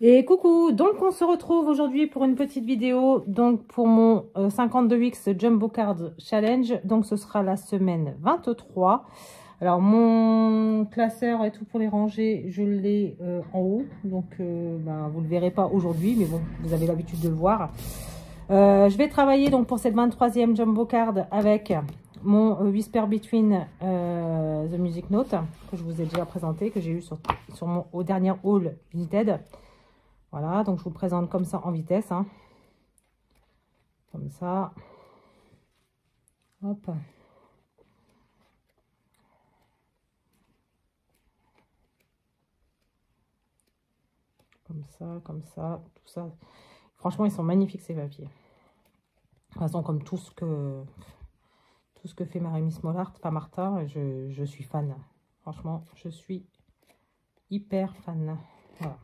Et coucou, donc on se retrouve aujourd'hui pour une petite vidéo, donc pour mon 52X Jumbo Card Challenge, donc ce sera la semaine 23. Alors mon classeur et tout pour les ranger, je l'ai en haut, donc vous le verrez pas aujourd'hui, mais bon, vous avez l'habitude de le voir. Je vais travailler donc pour cette 23e Jumbo Card avec mon Whisper Between The Music Note, que je vous ai déjà présenté, que j'ai eu sur mon au dernier haul Vinted. Voilà, donc je vous le présente comme ça en vitesse, hein. Comme ça. Hop. Comme ça, tout ça. Franchement, ils sont magnifiques ces papiers. De toute façon, comme tout ce que fait Marie-Miss Mollart, pas Martha, je suis fan. Franchement, je suis hyper fan. Voilà.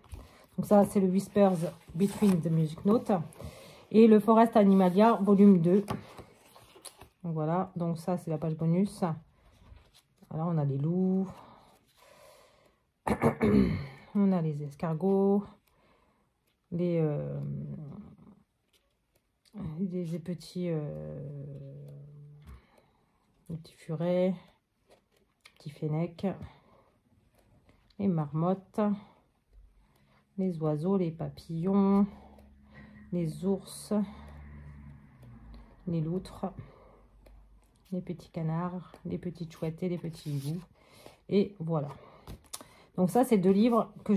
Donc ça, c'est le Whispers Between the Music Note. Et le Forest Animalia, volume 2. Donc voilà, donc ça, c'est la page bonus. Voilà, on a les loups. On a les escargots. Les petits furets. Petits fennecs. Les marmottes. Les oiseaux, les papillons, les ours, les loutres, les petits canards, les petites chouettes et les petits hiboux. Et voilà. Donc ça, c'est 2 livres que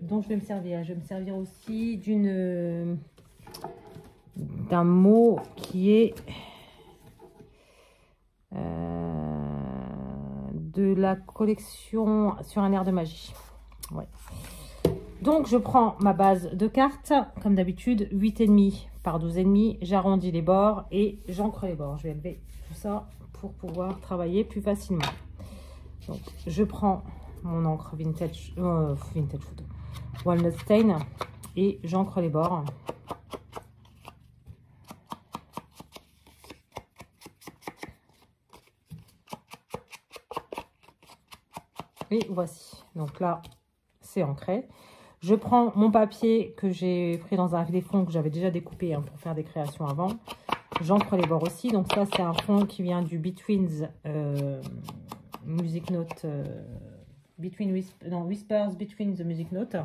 dont je vais me servir. Je vais me servir aussi d'un mot qui est de la collection Sur un air de magie. Ouais. Donc, je prends ma base de cartes, comme d'habitude, 8,5 par 12,5. J'arrondis les bords et j'encre les bords. Je vais lever tout ça pour pouvoir travailler plus facilement. Donc, je prends mon encre vintage photo, Walnut Stain, et j'encre les bords. Et voici. Donc là, c'est ancré. Je prends mon papier que j'ai pris dans un des fonds que j'avais déjà découpé pour faire des créations avant. J'encre les bords aussi. Donc ça, c'est un fond qui vient du Between Music Note. Whispers Between the Music Note.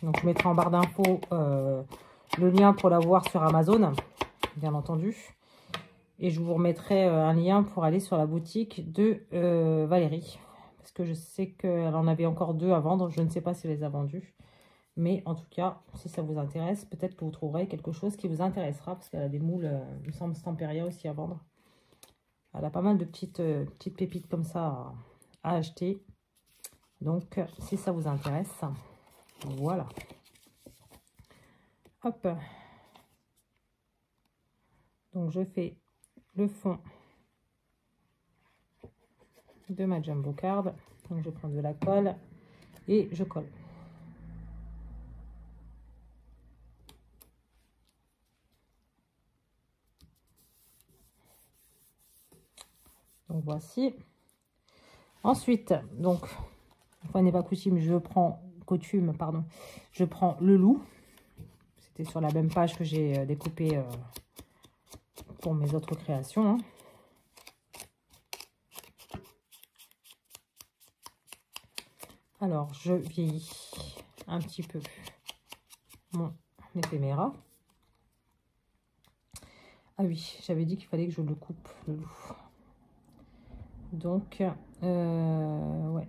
Donc je mettrai en barre d'infos le lien pour l'avoir sur Amazon, bien entendu. Et je vous remettrai un lien pour aller sur la boutique de Valérie. Parce que je sais qu'elle en avait encore 2 à vendre. Je ne sais pas si elle les a vendus. Mais en tout cas, si ça vous intéresse, peut-être que vous trouverez quelque chose qui vous intéressera. Parce qu'elle a des moules, il me semble, Stamperia aussi à vendre. Elle a pas mal de petites pépites comme ça à acheter. Donc, si ça vous intéresse, voilà. Hop. Donc, je fais le fond de ma Jumbo Card. Donc je prends de la colle et je colle. Donc voici. Ensuite, donc, enfin n'est pas coutume, je prends le loup. C'était sur la même page que j'ai découpé pour mes autres créations, hein. Alors, je vieillis un petit peu mon éphéméra. Ah oui, j'avais dit qu'il fallait que je le coupe, le loup. Donc, ouais.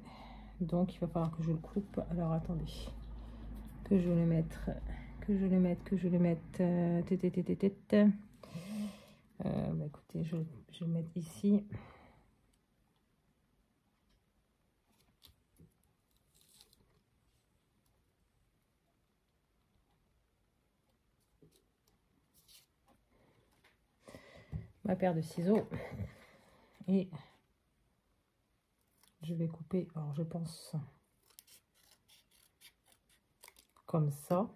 Donc, il va falloir que je le coupe. Alors, attendez. Que je le mette. Écoutez, je vais le mettre ici. Ma paire de ciseaux et je vais couper, alors je pense comme ça,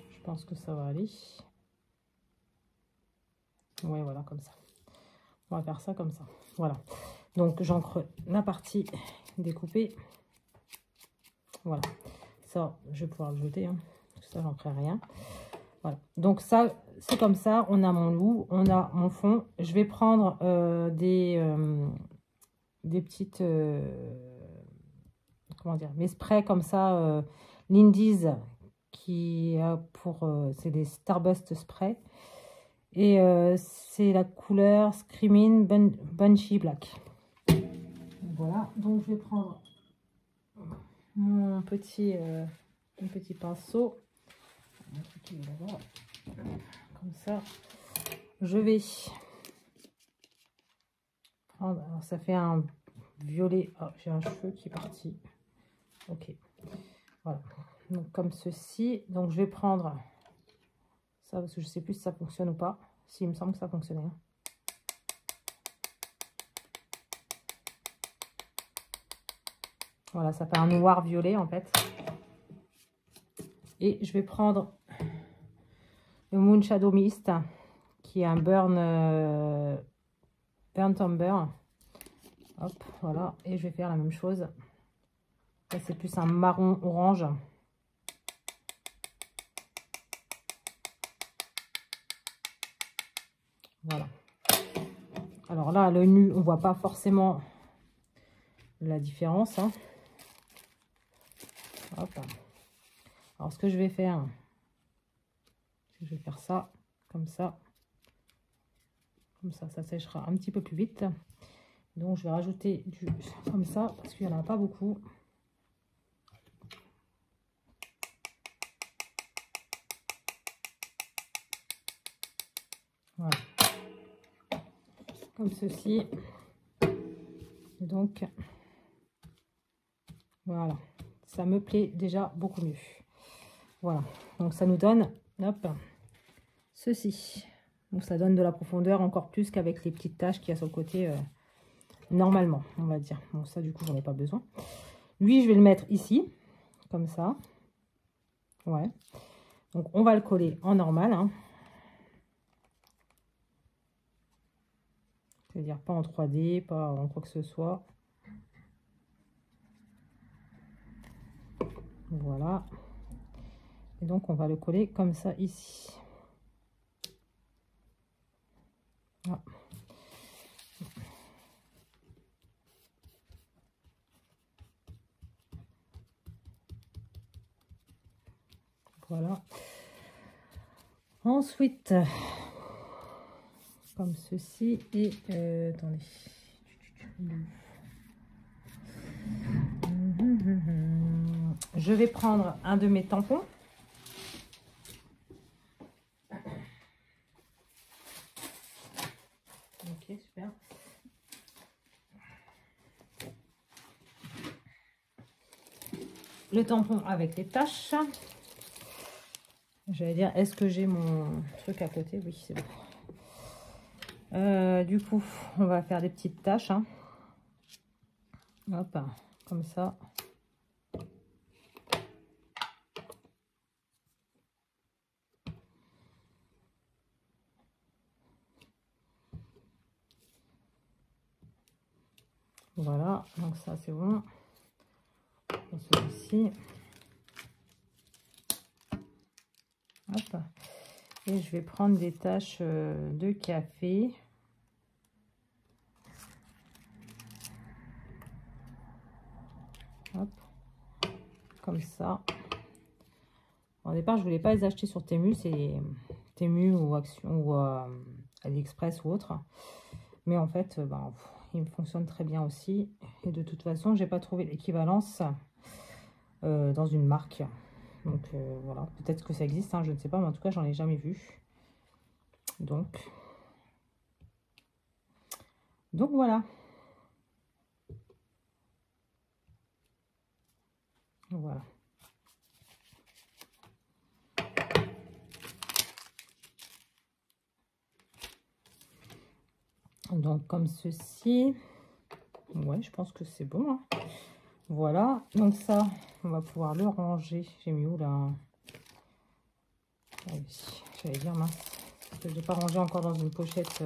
je pense que ça va aller. Ouais, voilà, comme ça. On va faire ça comme ça, voilà. Donc j'encre la partie découpée, voilà. Ça, je vais pouvoir le jeter, hein, parce que ça, j'en ferai rien. Voilà, donc ça, c'est comme ça. On a mon loup, on a mon fond. Je vais prendre des petites, comment dire, mes sprays comme ça, Lindy's, qui a pour, c'est des Starburst Spray. Et c'est la couleur Screaming Bunchy Black. Voilà, donc je vais prendre mon petit pinceau. Comme ça, je vais prendre, alors ça fait un violet. Oh, j'ai un cheveu qui est parti. Ok, voilà, donc comme ceci. Donc je vais prendre ça parce que je sais plus si ça fonctionne ou pas. Si, il me semble que ça fonctionnait. Voilà, ça fait un noir violet en fait. Et je vais prendre le Moon Shadow Mist, qui est un burn amber. Hop, voilà. Et je vais faire la même chose. Là, c'est plus un marron orange. Voilà. Alors là, à l'œil nu, on voit pas forcément la différence. Hein. Hop. Alors, ce que je vais faire, je vais faire ça, comme ça. Comme ça séchera un petit peu plus vite. Donc, je vais rajouter du comme ça, parce qu'il n'y en a pas beaucoup. Voilà. Comme ceci. Et donc, voilà. Ça me plaît déjà beaucoup mieux. Voilà. Donc, ça nous donne, hop, ceci. Donc, ça donne de la profondeur encore plus qu'avec les petites taches qu'il y a sur le côté normalement, on va dire. Bon, ça, du coup, j'en ai pas besoin. Lui, je vais le mettre ici, comme ça. Ouais. Donc, on va le coller en normal, hein. C'est-à-dire pas en 3D, pas en quoi que ce soit. Voilà. Et donc, on va le coller comme ça ici. Ah. Voilà. Ensuite, comme ceci. Et attendez. Je vais prendre un de mes tampons. Ok, super. Le tampon avec les taches. J'allais dire, est-ce que j'ai mon truc à côté? Oui, c'est bon. Du coup, on va faire des petites taches. Hein. Hop, comme ça. Voilà, donc ça c'est bon. Celui-ci. Hop. Et je vais prendre des taches de café. Hop. Comme ça. Au départ, je voulais pas les acheter sur Temu, c'est Temu ou Action ou AliExpress ou autre. Mais en fait, ben, il fonctionne très bien aussi. Et de toute façon, j'ai pas trouvé l'équivalence dans une marque. Donc voilà, peut-être que ça existe, hein, je ne sais pas, mais en tout cas, j'en ai jamais vu. Donc voilà. Voilà. Donc comme ceci. Ouais, je pense que c'est bon. Hein. Voilà. Donc ça, on va pouvoir le ranger. J'ai mis où là? Ah oui, j'allais dire mince. Parce que je n'ai pas rangé encore dans une pochette.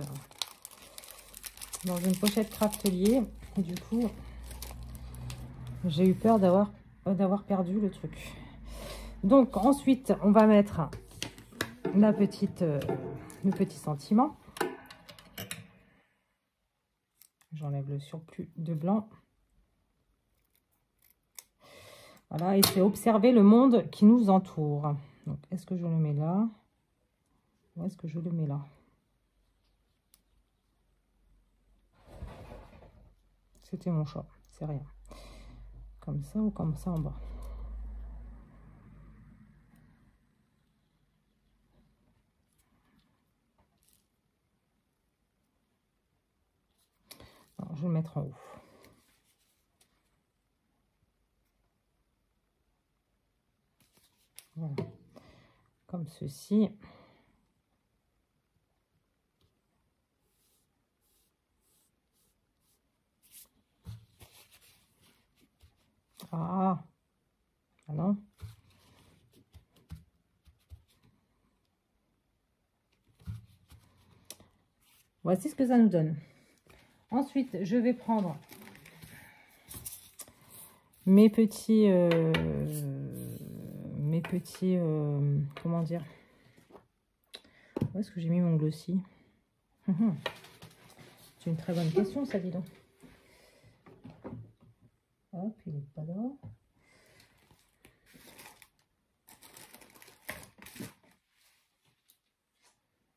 Dans une pochette Craftelier. Et du coup, j'ai eu peur d'avoir perdu le truc. Donc ensuite, on va mettre la petite, le petit sentiment. J'enlève le surplus de blanc. Voilà, et c'est observer le monde qui nous entoure. Donc, est-ce que je le mets là? Ou est-ce que je le mets là? C'était mon choix, c'est rien. Comme ça ou comme ça en bas. Alors, je vais le mettre en haut. Voilà. Comme ceci. Ah, ah non. Voici ce que ça nous donne. Ensuite, je vais prendre mes petits, comment dire, où est-ce que j'ai mis mon glossy? C'est une très bonne question, ça, dis donc. Hop, il n'est pas là.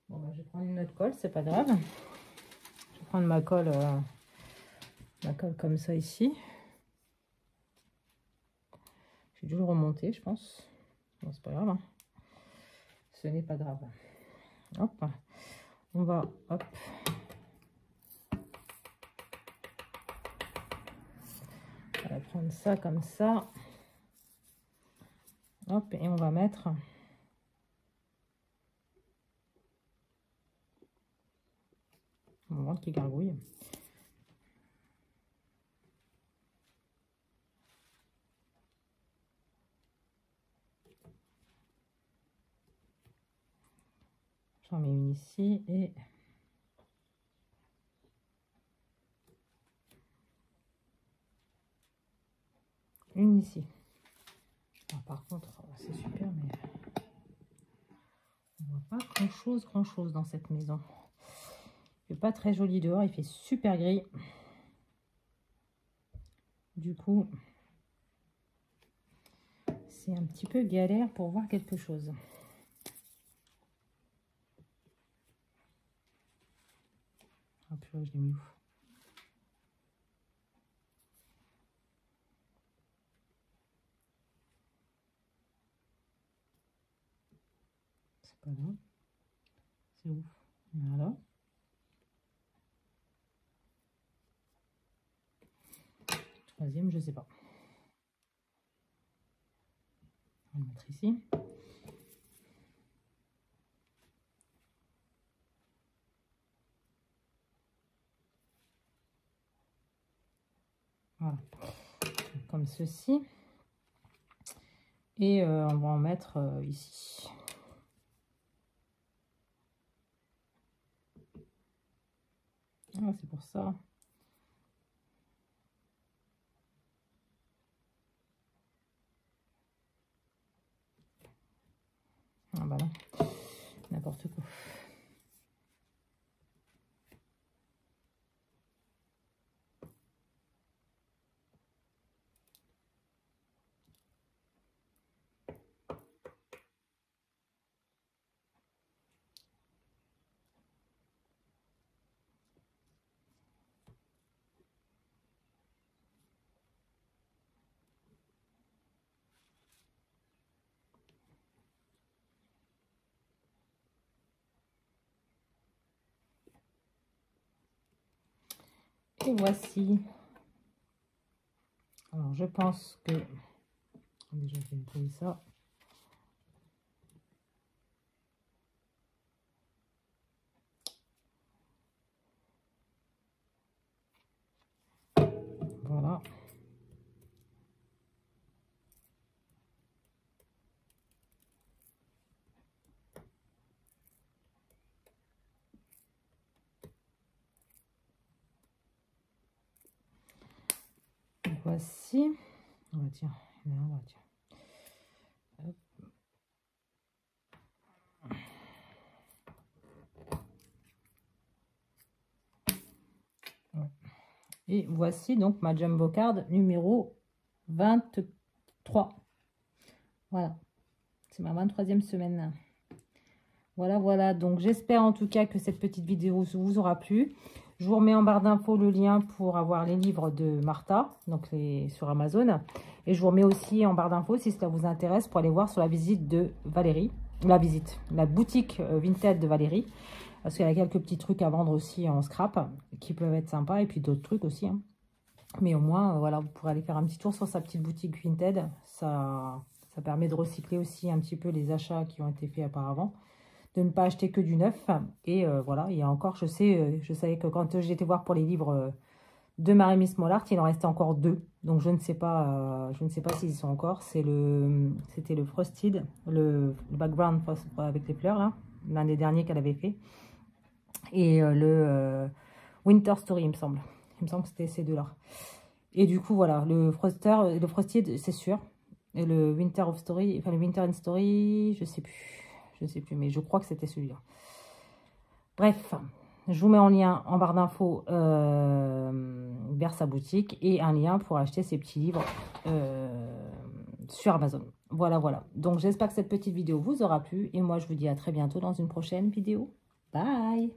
Bon, bah, je vais prendre une autre colle, c'est pas grave. Je vais prendre ma colle comme ça ici. J'ai dû le remonter, je pense. Bon, c'est pas grave. Hein. Ce n'est pas grave. Hop. On va, hop. On va prendre ça comme ça. Hop, et on va mettre... mon ventre qui gargouille. J'en mets une ici et... une ici. Alors, par contre, c'est super, mais on voit pas grand chose dans cette maison. Il fait pas très joli dehors, il fait super gris. Du coup, c'est un petit peu galère pour voir quelque chose. Ah purée, je l'ai mis où? C'est pas là. C'est où? Voilà. Troisième, je sais pas. On va le mettre ici. Voilà. Comme ceci. Et on va en mettre ici. Ah, c'est pour ça. Ah bah non, n'importe quoi. Et voici. Alors, je pense que... déjà, je vais nettoyer ça. Voilà. Voici. On va tiens, là, on va tiens. Hop. Et voici donc ma Jumbo Card numéro 23. Voilà. C'est ma 23e semaine. Voilà, voilà. Donc, j'espère en tout cas que cette petite vidéo vous aura plu. Je vous remets en barre d'infos le lien pour avoir les livres de Martha, donc sur Amazon. Et je vous remets aussi en barre d'infos, si cela vous intéresse, pour aller voir sur la visite de Valérie. La boutique Vinted de Valérie. Parce qu'il y a quelques petits trucs à vendre aussi en scrap qui peuvent être sympas. Et puis d'autres trucs aussi. Hein. Mais au moins, voilà, vous pourrez aller faire un petit tour sur sa petite boutique Vinted. Ça permet de recycler aussi un petit peu les achats qui ont été faits auparavant. De ne pas acheter que du neuf. Et voilà, il y a encore, je savais que quand j'étais voir pour les livres de Marie-Miss Mollart, il en restait encore 2. Donc je ne sais pas s'ils y sont encore. C'était le Frosted, le background avec les fleurs là, l'un des derniers qu'elle avait fait. Et le Winter Story, il me semble. Il me semble que c'était ces deux-là. Et du coup, voilà, le Frosted, c'est sûr. Et le Winter of Story, enfin le Winter in Story, je sais plus, mais je crois que c'était celui-là. Bref, je vous mets en lien en barre d'infos vers sa boutique et un lien pour acheter ces petits livres sur Amazon. Voilà, voilà. Donc, j'espère que cette petite vidéo vous aura plu et moi, je vous dis à très bientôt dans une prochaine vidéo. Bye!